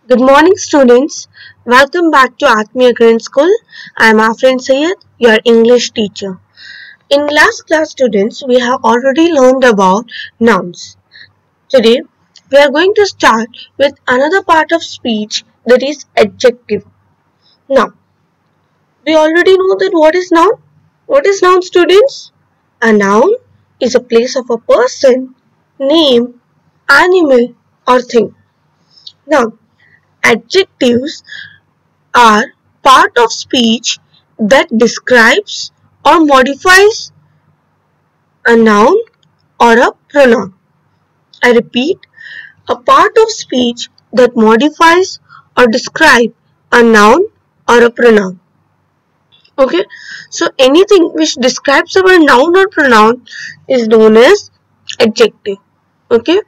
Good morning, students. Welcome back to Atmiya Green School. I am Afrin Syed, your English teacher. In last class, students, we have already learned about nouns. Today, we are going to start with another part of speech, that is adjective. Now, we already know that what is noun? What is noun, students? A noun is a place of a person, name, animal, or thing. Now, adjectives are part of speech that describes or modifies a noun or a pronoun. I repeat, a part of speech that modifies or describes a noun or a pronoun. Okay, so anything which describes our noun or pronoun is known as adjective. Okay,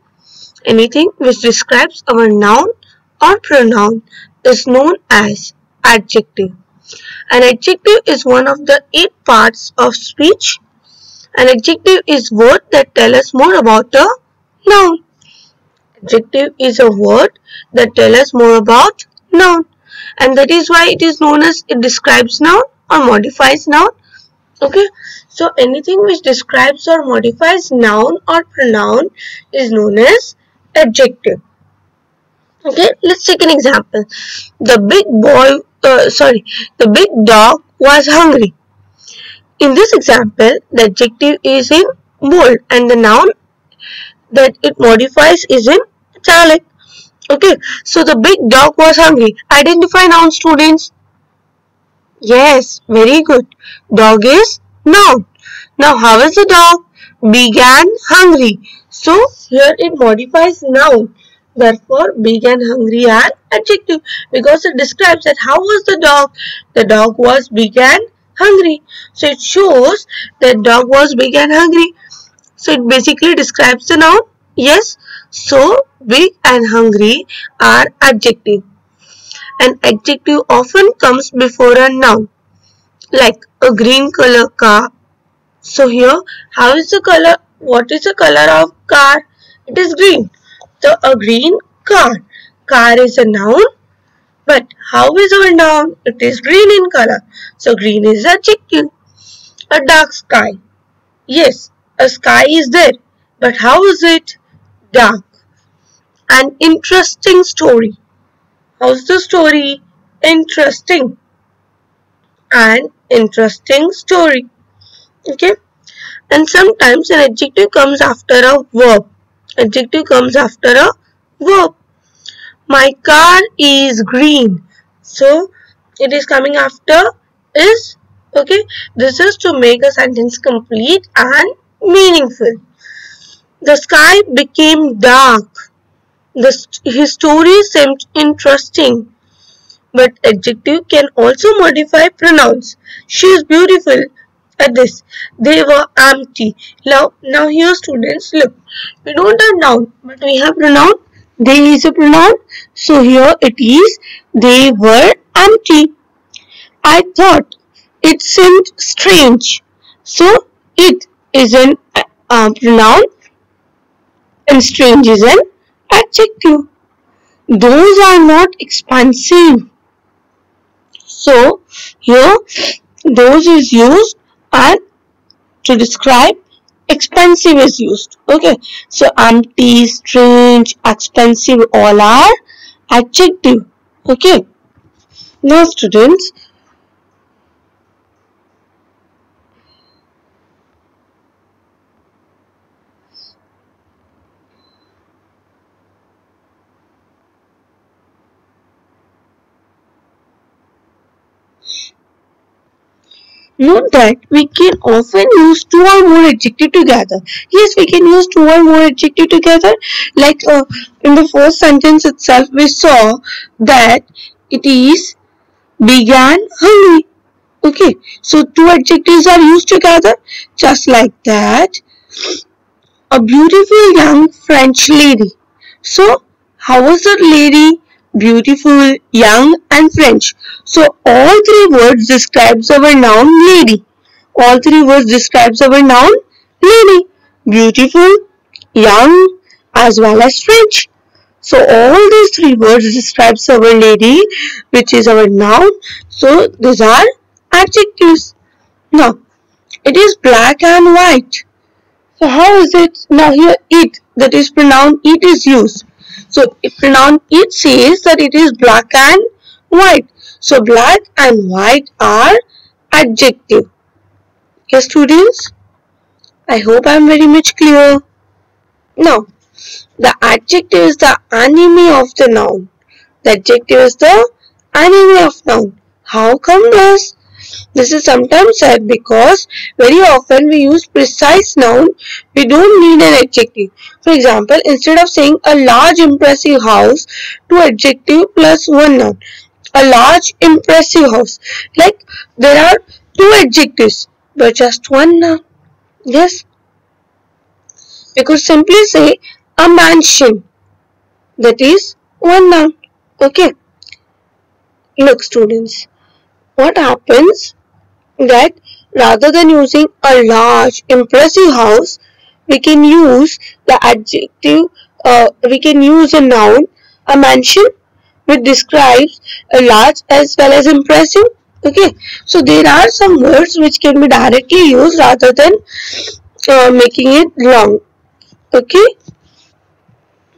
anything which describes our noun or pronoun is known as adjective. An adjective is one of the 8 parts of speech. An adjective is word that tell us more about a noun. Adjective is a word that tell us more about noun, and that is why it is known as it describes noun or modifies noun. Okay, so anything which describes or modifies noun or pronoun is known as adjective. Okay, let's take an example. The big dog was hungry. In this example, the adjective is in bold and the noun that it modifies is in italic. Okay, so the big dog was hungry. Identify noun, students. Yes, very good. Dog is noun. Now, how is the dog? Big and hungry. So, here it modifies noun. Therefore, big and hungry are adjective because it describes that how was the dog? The dog was big and hungry. So, it shows that dog was big and hungry. So, it basically describes the noun. Yes. So, big and hungry are adjective. An adjective often comes before a noun, like a green color car. So here, how is the color? What is the color of car? It is green. So a green car. Car is a noun. But how is our noun? It is green in color. So green is adjective. A dark sky. Yes, a sky is there. But how is it? Dark. An interesting story. How's the story? Interesting. An interesting story. Okay. And sometimes an adjective comes after a verb. Adjective comes after a verb. My car is green. So it is coming after is. Okay. This is to make a sentence complete and meaningful. The sky became dark. His story seemed interesting. But adjective can also modify pronouns. She is beautiful. At this, they were empty. Now here students, look, we don't have noun, but we have pronoun. They is a pronoun. So here it is, they were empty. I thought it seemed strange. So it is an pronoun and strange is an adjective. Those are not expensive. So here those is used and to describe expensive is used. Okay, so empty, strange, expensive all are adjective. Okay, now students, note that we can often use 2 or more adjectives together. Yes, we can use 2 or more adjectives together. Like in the first sentence itself, we saw that it is big and hungry. Okay, so 2 adjectives are used together. Just like that, a beautiful young French lady. So, how was the lady? Beautiful, young and French. So all 3 words describes our noun lady. All 3 words describes our noun lady. Beautiful, young as well as French. So all these three words describes our lady, which is our noun. So these are adjectives. Now it is black and white. So how is it? Now here it, that is pronoun it, is used. So pronoun it says that it is black and white. So black and white are adjective. Okay, students, I hope I am very much clear. Now the adjective is the enemy of the noun. The adjective is the enemy of noun. How come this? This is sometimes said because very often we use precise noun. We don't need an adjective. For example, instead of saying a large impressive house, two adjective plus one noun. A large impressive house. Like there are two adjectives but just one noun. Yes. We could simply say a mansion. That is one noun. Okay. Look students, what happens that rather than using a large impressive house, we can use the adjective, we can use a noun, a mansion, which describes a large as well as impressive. Okay, so there are some words which can be directly used rather than making it long. Okay,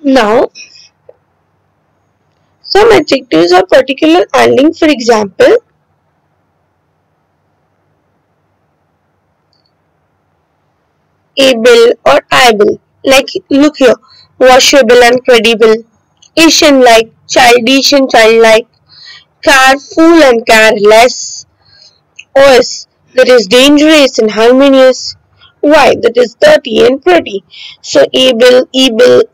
now some adjectives are particular ending. For example, able or able. Like look here, washable and credible, Asian-like, childish and childlike, careful and careless, os, that is dangerous and harmonious, y, that is dirty and pretty. So able,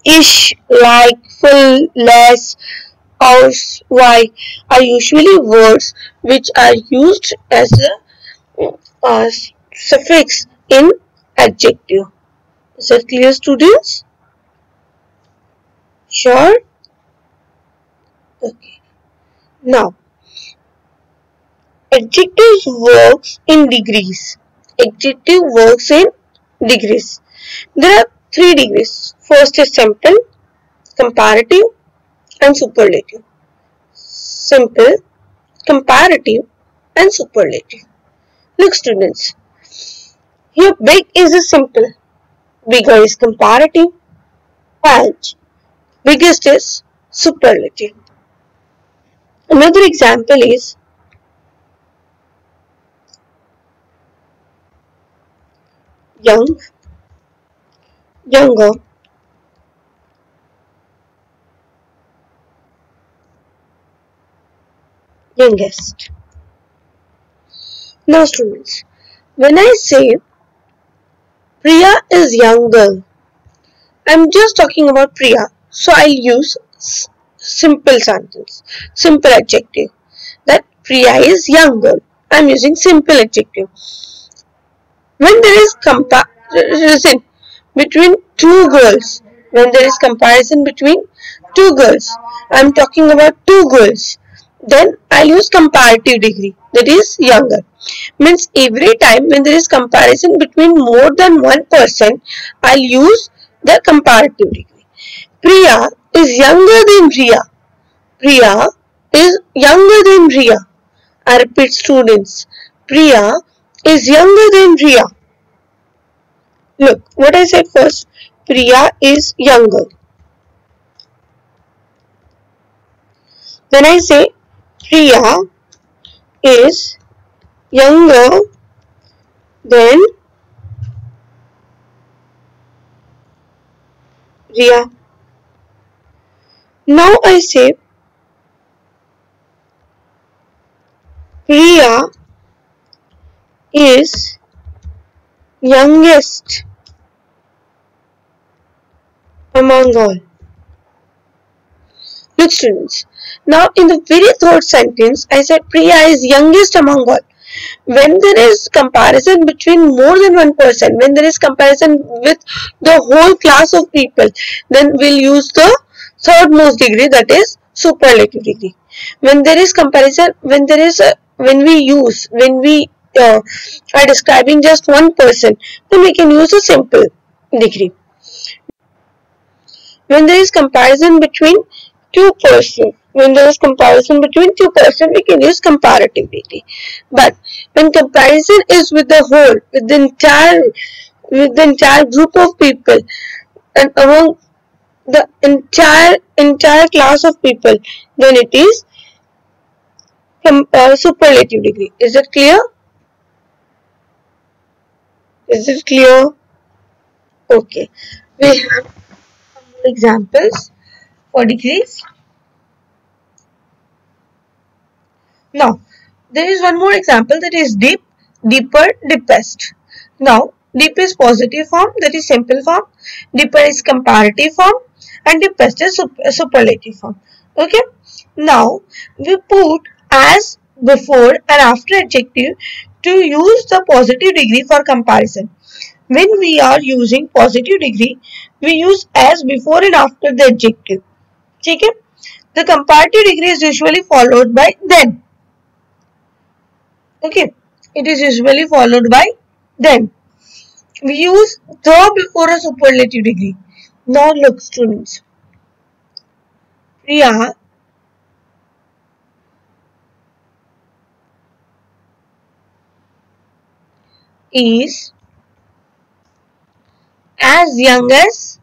ish, like, full, less, os, y are usually words which are used as a suffix in adjective. Is that clear, students? Sure? Okay. Now, adjectives works in degrees. Adjective works in degrees. There are 3 degrees. First is simple, comparative and superlative. Simple, comparative and superlative. Look students, here big is a simple, bigger is comparative and biggest is superlative. Another example is young, younger, youngest. Now students, when I say Priya is young girl, I'm just talking about Priya, so I'll use simple sentence, simple adjective. That Priya is young girl. I'm using simple adjective. When there is comparison between two girls, when there is comparison between two girls, I'm talking about two girls, then I'll use comparative degree, that is younger. Means every time when there is comparison between more than one person, I'll use the comparative degree. Priya is younger than Riya. Priya is younger than Riya. I repeat students, Priya is younger than Riya. Look, what I said first, Priya is younger. Then I say Priya is younger than Riya. Now I say Priya is youngest among all. Look students, now in the very third sentence, I said Priya is youngest among all. When there is comparison between more than one person, when there is comparison with the whole class of people, then we'll use the third most degree, that is superlative degree. When there is comparison, when we are describing just one person, then we can use a simple degree. when there is comparison between two persons. When there is comparison between two persons, we can use comparative degree. But when comparison is with the whole, with the entire group of people, and among the entire class of people, then it is superlative degree. Is it clear? Is it clear? Okay. We have some more examples for degrees. Now, there is one more example, that is deep, deeper, deepest. Now, deep is positive form, that is simple form. Deeper is comparative form, and deepest is superlative form. Okay. Now, we put as, before, and after adjective to use the positive degree for comparison. When we are using positive degree, we use as, before, and after the adjective. Okay. The comparative degree is usually followed by then. Okay, it is usually followed by then. We use the before a superlative degree. Now look, students. Priya is as young as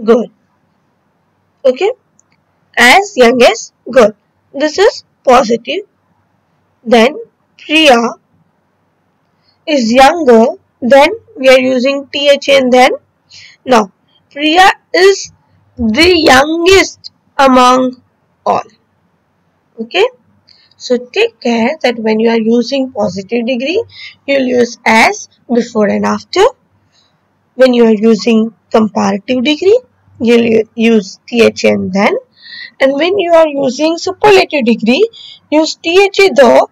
girl. Okay, as young as girl. This is positive. Then Priya is younger. Then we are using th and then. Now Priya is the youngest among all. Okay. So take care that when you are using positive degree, you will use as, before, and after. When you are using comparative degree, you will use th and then. And when you are using superlative degree, use th the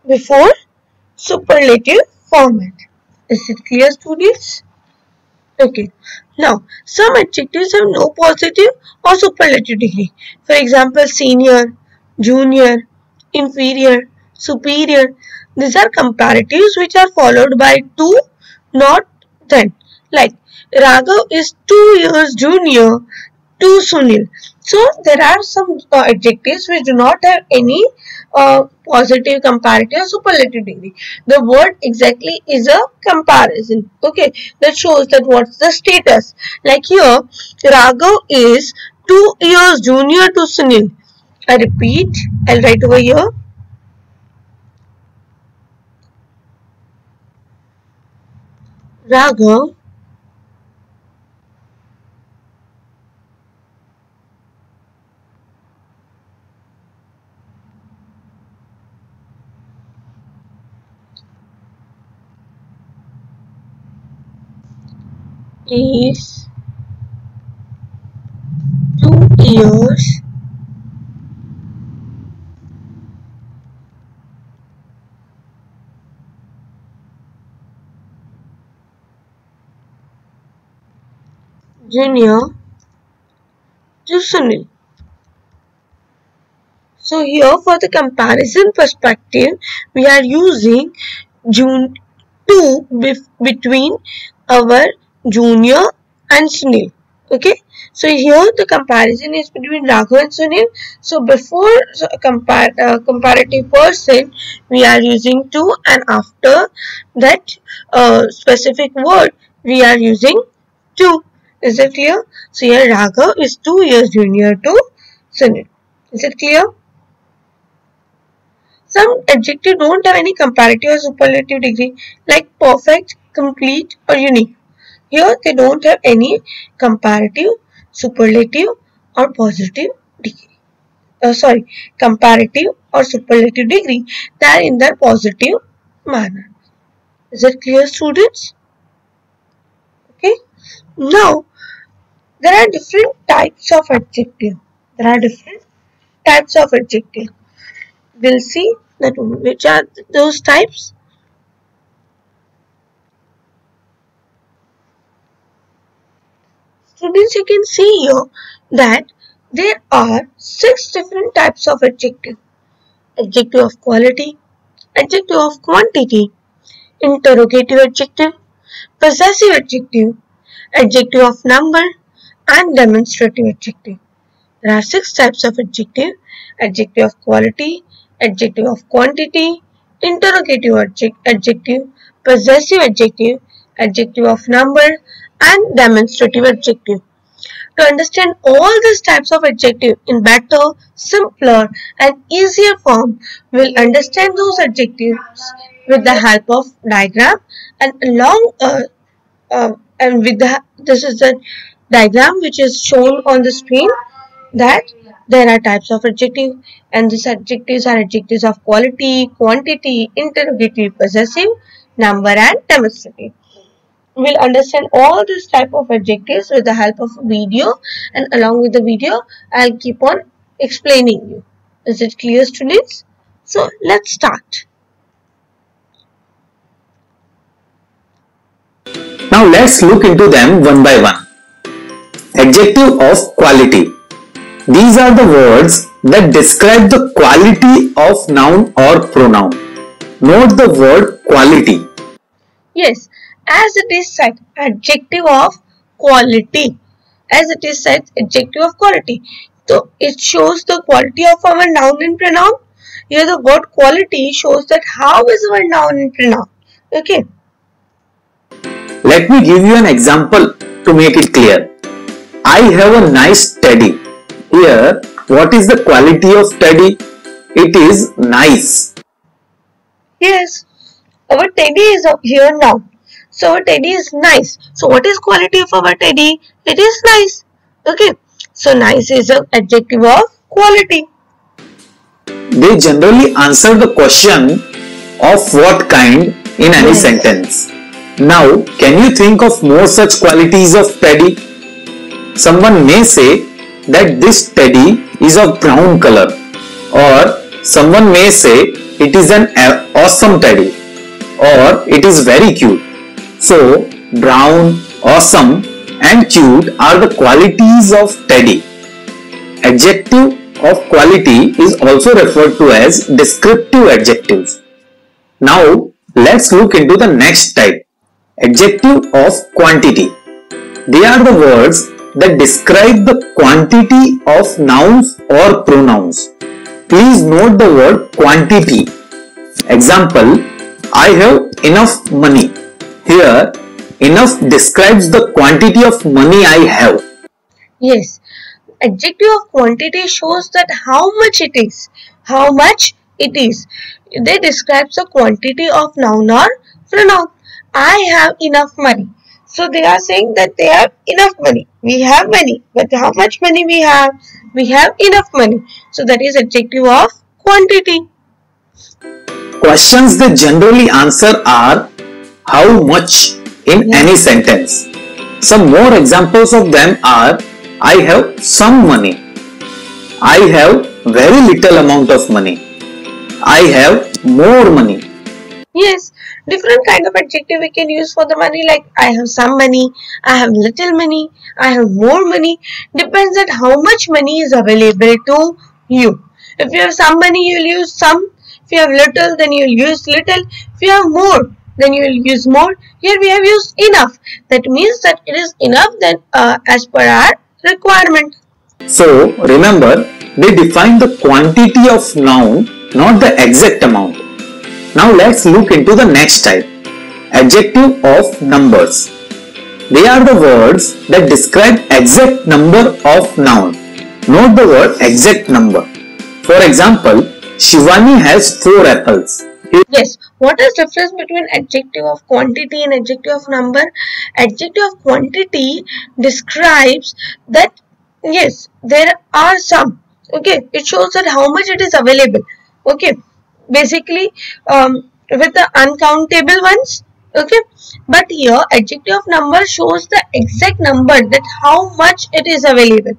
before superlative format. Is it clear, students? Okay. Now, some adjectives have no positive or superlative degree. For example, senior, junior, inferior, superior. These are comparatives which are followed by to, not, then. Like, Raghav is 2 years junior to Sunil. So, there are some adjectives which do not have any positive, comparative, or superlative degree. The word exactly is a comparison. Okay, that shows that what's the status. Like here, Raghav is 2 years junior to Sunil. I repeat, I'll write over here. Raghav is 2 years junior to Sunil. So here for the comparison perspective, we are using June 2 between our junior and Sunil. Okay. So here the comparison is between Raghav and Sunil. So before comparative person, we are using to, and after that specific word, we are using to. Is it clear? So here Raghav is 2 years junior to Sunil. Is it clear? Some adjectives don't have any comparative or superlative degree, like perfect, complete, or unique. Here they don't have any comparative, superlative, or positive degree. Comparative or superlative degree. They are in their positive manner. Is it clear, students? Okay. Now, there are different types of adjective. We'll see that which are those types. Students, you can see here that there are 6 different types of adjective. Adjective of quality, adjective of quantity, interrogative adjective, possessive adjective, adjective of number, and demonstrative adjective. There are 6 types of adjective: adjective of quality, adjective of quantity, interrogative adjective, possessive adjective, adjective of number, and demonstrative adjective. To understand all these types of adjective in better, simpler, and easier form, we'll understand those adjectives with the help of diagram and and with this is the diagram which is shown on the screen, that there are types of adjective, and these adjectives are adjectives of quality, quantity, interrogative, possessive, number, and demonstrative. We'll understand all these type of adjectives with the help of video, and along with the video I'll keep on explaining you. Is it clear, students? So let's start. Now let's look into them one by one. Adjective of quality. These are the words that describe the quality of noun or pronoun. Note the word quality. Yes, as it is said, adjective of quality. As it is said, adjective of quality. So it shows the quality of our noun and pronoun. Here the word quality shows that how is our noun and pronoun. Okay. Let me give you an example to make it clear. I have a nice teddy. Here, what is the quality of teddy? It is nice. Yes, our teddy is here now. So our teddy is nice. So what is quality of our teddy? It is nice. Okay. So nice is an adjective of quality. They generally answer the question of what kind in any sentence. Now, can you think of more such qualities of teddy? Someone may say that this teddy is of brown color, or someone may say it is an awesome teddy, or it is very cute. So, brown, awesome, and cute are the qualities of teddy. Adjective of quality is also referred to as descriptive adjectives. Now, let's look into the next type. Adjective of quantity. They are the words that describe the quantity of nouns or pronouns. Please note the word quantity. Example, I have enough money. Here, enough describes the quantity of money I have. Yes, adjective of quantity shows that how much it is. How much it is. They describe the quantity of noun or pronoun. I have enough money. So they are saying that they have enough money. We have money. But how much money we have? We have enough money. So that is adjective of quantity. Questions they generally answer are how much in any sentence. Some more examples of them are I have some money. I have very little amount of money. I have more money. Yes, different kind of adjective we can use for the money, like I have some money, I have little money, I have more money. Depends on how much money is available to you. If you have some money, you will use some. If you have little, then you will use little. If you have more, then you will use more. Here we have used enough. That means that it is enough then as per our requirement. So remember, they define the quantity of noun, not the exact amount. Now let's look into the next type. Adjective of numbers. They are the words that describe exact number of noun. Note the word exact number. For example, Shivani has 4 apples. Yes, what is difference between adjective of quantity and adjective of number? Adjective of quantity describes that yes, there are some. Okay, it shows that how much it is available. Okay, basically with the uncountable ones. Okay, but here adjective of number shows the exact number, that how much it is available.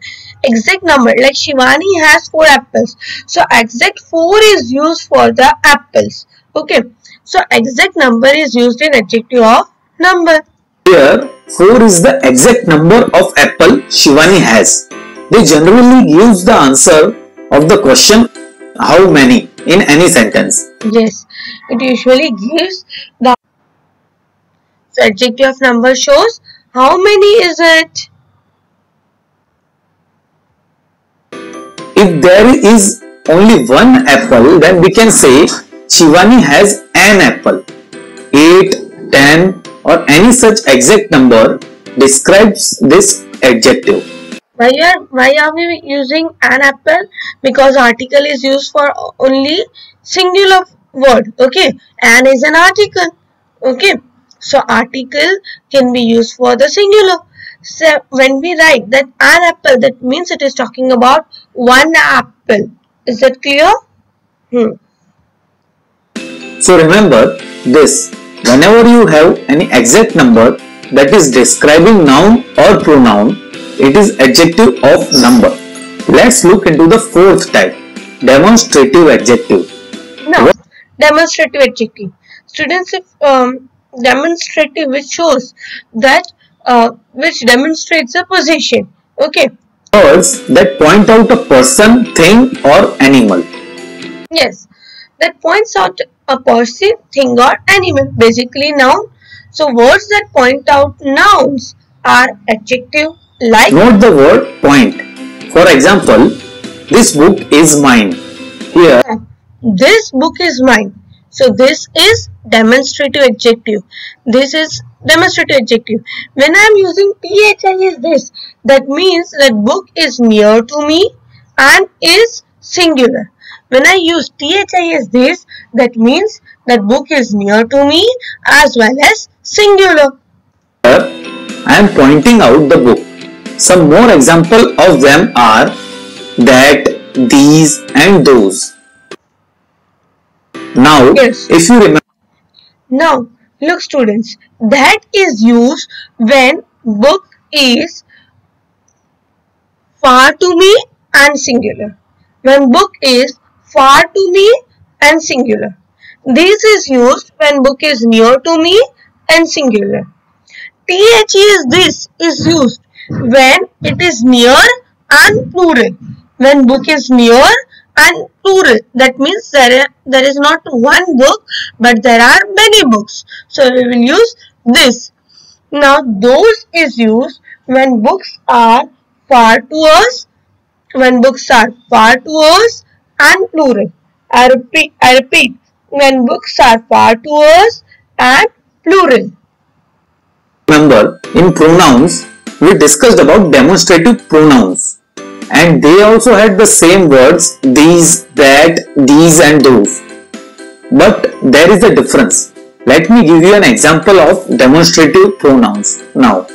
Exact number, like Shivani has 4 apples. So exact 4 is used for the apples. Okay, so exact number is used in adjective of number. Here 4 is the exact number of apple Shivani has. They generally use the answer of the question how many in any sentence. Yes, it usually gives the So adjective of number shows how many is it? If there is only one apple, then we can say Shivani has an apple. 8, 10 or any such exact number describes this adjective. Why are we using an apple? Because article is used for only singular word. Okay, an is an article. Okay, so article can be used for the singular. So when we write that an apple, that means it is talking about one apple. Is that clear? So remember this, whenever you have any exact number that is describing noun or pronoun, it is adjective of number. Let's look into the fourth type, demonstrative adjective. Now, demonstrative adjective. Students, if demonstrative, which shows that which demonstrates a position. Okay. Words that point out a person, thing or animal. Yes, that points out a person, thing or animal. Basically noun. So words that point out nouns are adjective like. Note the word point. For example, this book is mine. Here, This book is mine. So this is demonstrative adjective. This is demonstrative adjective. When I am using thi is this, that means that book is near to me and is singular. When I use thi is this, that means that book is near to me as well as singular. I am pointing out the book. Some more example of them are that, these and those. Now, Yes. if you remember, Now, look students, that is used when book is far to me and singular. When book is far to me and singular. This is used when book is near to me and singular. The is this is used when it is near and plural. When book is near and plural, that means there is not one book but there are many books. So we will use this. Now those is used when books are far to us, when books are far to us and plural. I repeat, when books are far to us and plural. remember in pronouns, we discussed about demonstrative pronouns and they also had the same words, these, that, these and those. But there is a difference. Let me give you an example of demonstrative pronouns. Now,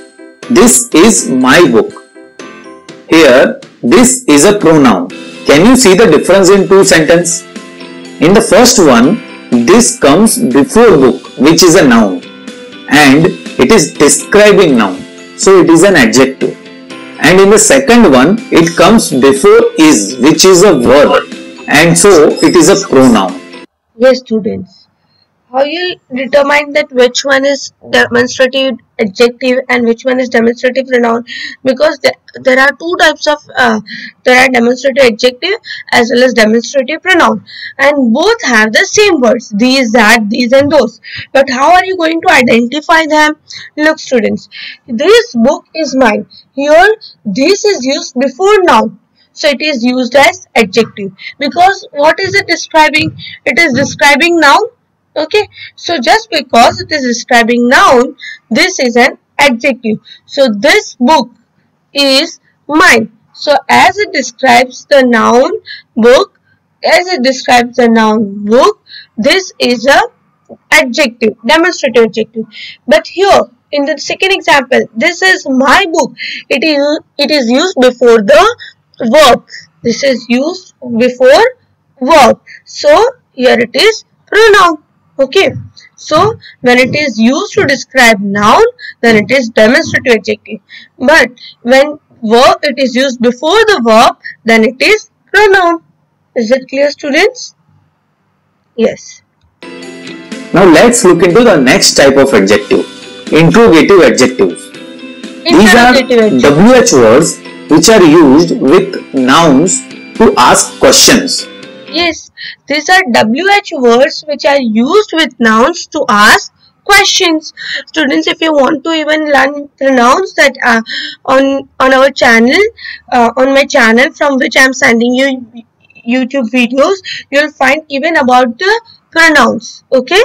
this is my book. Here, this is a pronoun. Can you see the difference in two sentences? In the first one, this comes before book, which is a noun, and it is describing noun, so it is an adjective. And in the second one, it comes before is, which is a verb, and so it is a pronoun. Yes, students. How you determine that which one is demonstrative adjective and which one is demonstrative pronoun? Because there are two types of there are demonstrative adjective as well as demonstrative pronoun, and both have the same words, these, that, these and those. But how are you going to identify them? Look students, this book is mine. Here this is used before noun. So it is used as adjective because what is it describing? It is describing noun. Okay, so just because it is describing noun, this is an adjective. So this book is mine. So as it describes the noun book, this is a adjective, demonstrative adjective. But here in the second example, this is my book. It is used before the verb. This is used before verb. So here it is pronoun. Okay, so when it is used to describe noun, then it is demonstrative adjective. But when it is used before the verb, then it is pronoun. Is that clear, students? Yes. Now let's look into the next type of adjective, interrogative adjectives. These are WH words which are used with nouns to ask questions. Yes, these are WH words which are used with nouns to ask questions. Students, if you want to even learn pronouns, that on our channel, on my channel from which I am sending you YouTube videos, you'll find even about the pronouns. Okay.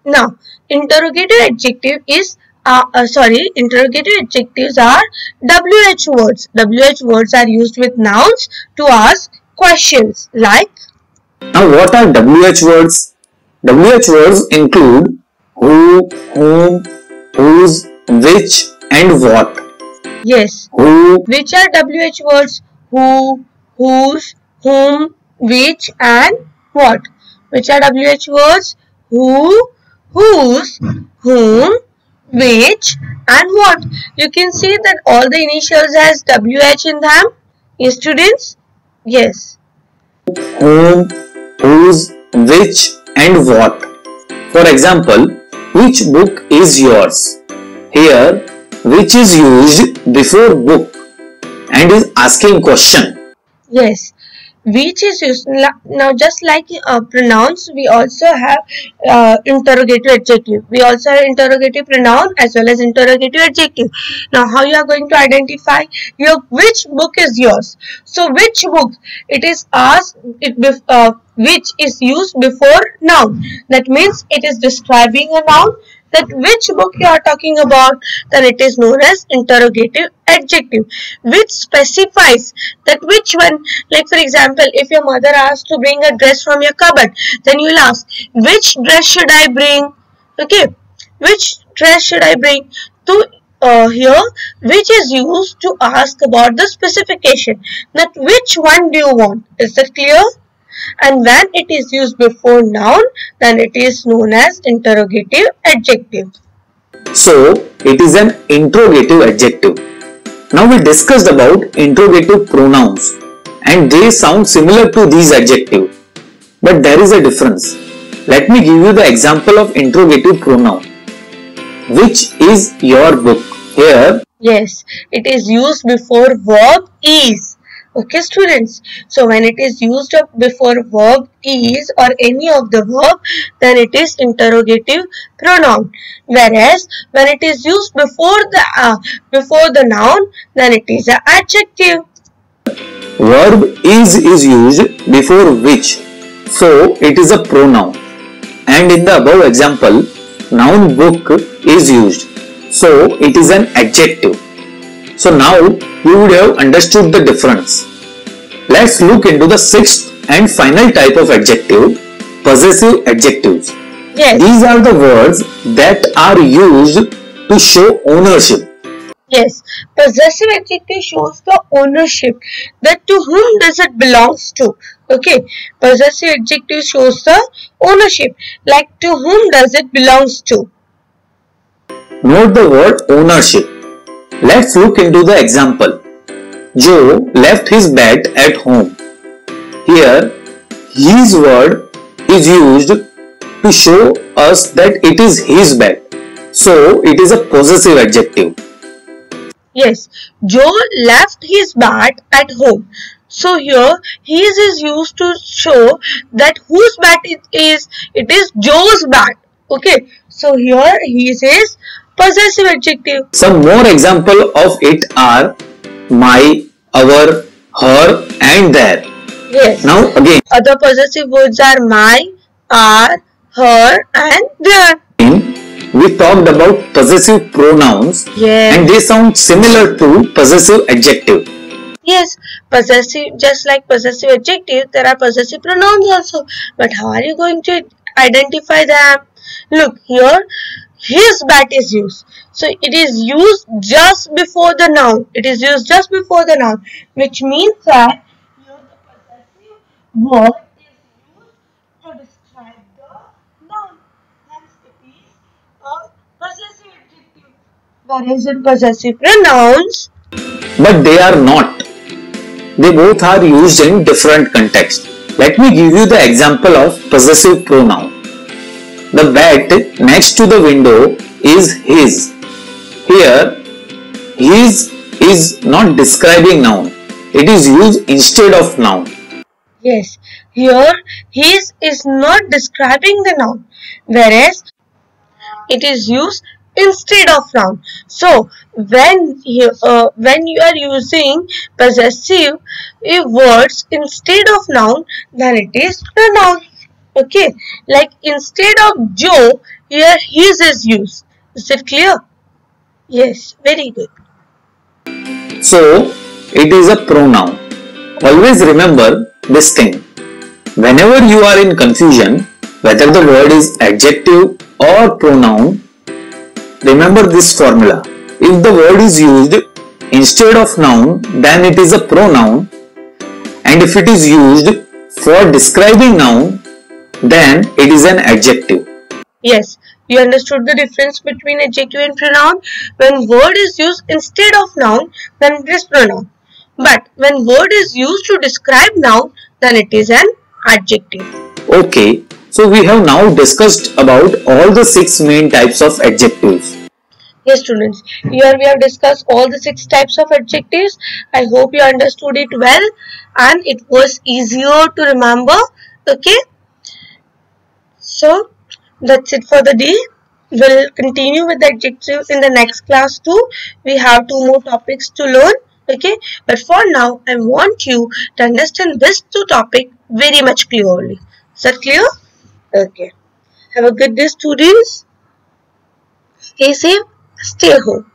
Now, interrogative adjective is interrogative adjectives are WH words. WH words are used with nouns to ask questions like. Now, what are WH words? WH words include who, whom, whose, which, and what. Yes. Who. Which are WH words? Who, whose, whom, which, and what. Which are WH words? Who, whose, whom, which, and what. You can see that all the initials has WH in them. Yes, students? Yes. Whom, whose, which, and what. For example, which book is yours? Here, which is used before book and is asking question. Yes. Which is used. Now, just like pronouns, we also have interrogative adjective. We also have interrogative pronoun as well as interrogative adjective. Now, how you are going to identify which book is yours? So, which book? It is asked. Which is used before noun. That means it is describing a noun. That which book you are talking about, then it is known as interrogative adjective, which specifies that which one. Like for example, if your mother asks to bring a dress from your cupboard, then you will ask, which dress should I bring? Okay, which dress should I bring? So here, which is used to ask about the specification, that which one do you want? Is that clear? And when it is used before noun, then it is known as interrogative adjective. So, it is an interrogative adjective. Now we discussed about interrogative pronouns and they sound similar to these adjectives. But there is a difference. Let me give you the example of interrogative pronoun. Which is your book? Here. Yes, it is used before verb is. Okay, students. So when it is used before verb is or any of the verb, then it is interrogative pronoun. Whereas when it is used before the noun, then it is an adjective. Verb is used before which, so it is a pronoun. And in the above example, noun book is used, so it is an adjective. So now you would have understood the difference. Let's look into the sixth and final type of adjective, possessive adjectives. Yes. These are the words that are used to show ownership. Yes, possessive adjective shows the ownership, that to whom does it belongs to. Okay, possessive adjective shows the ownership, like to whom does it belongs to. Note the word ownership. Let's look into the example. Joe left his bat at home. Here, his word is used to show us that it is his bat. So, it is a possessive adjective. Yes, Joe left his bat at home. So here, his is used to show that whose bat it is. It is Joe's bat. Okay, so here his is possessive adjective. Some more example of it are my, our, her and their. Yes. Now again, Other possessive words are my, are, her and their. we talked about possessive pronouns. Yes. And they sound similar to possessive adjective. Yes, possessive, just like possessive adjective, there are possessive pronouns also. But how are you going to identify them? Look, here, his bat is used. So, it is used just before the noun. It is used just before the noun, which means that here the possessive word is used to describe the noun. Hence, it is a possessive adjective. Whereas in possessive pronouns, But they are not. They both are used in different contexts. Let me give you the example of possessive pronoun. The bat next to the window is his. Here, his is not describing noun. It is used instead of noun. yes, here his is not describing the noun, whereas it is used instead of noun. So when you are using possessive words instead of noun, then it is pronoun. Okay, like instead of Joe, here his is used. Is it clear? Yes, very good. So it is a pronoun. Always remember this thing. Whenever you are in confusion whether the word is adjective or pronoun, remember this formula. If the word is used instead of noun, then it is a pronoun, and if it is used for describing noun, then it is an adjective. Yes, you understood the difference between adjective and pronoun. When word is used instead of noun, then it is pronoun. But when word is used to describe noun, then it is an adjective. Okay, so we have now discussed about all the 6 main types of adjectives. Yes, students, here we have discussed all the 6 types of adjectives. I hope you understood it well and it was easier to remember. Okay, so that's it for the day. We'll continue with the adjectives in the next class too. We have 2 more topics to learn. Okay, but for now, I want you to understand this 2 topics very much clearly. Is that clear? Okay. Have a good day, students. Stay safe. Stay home.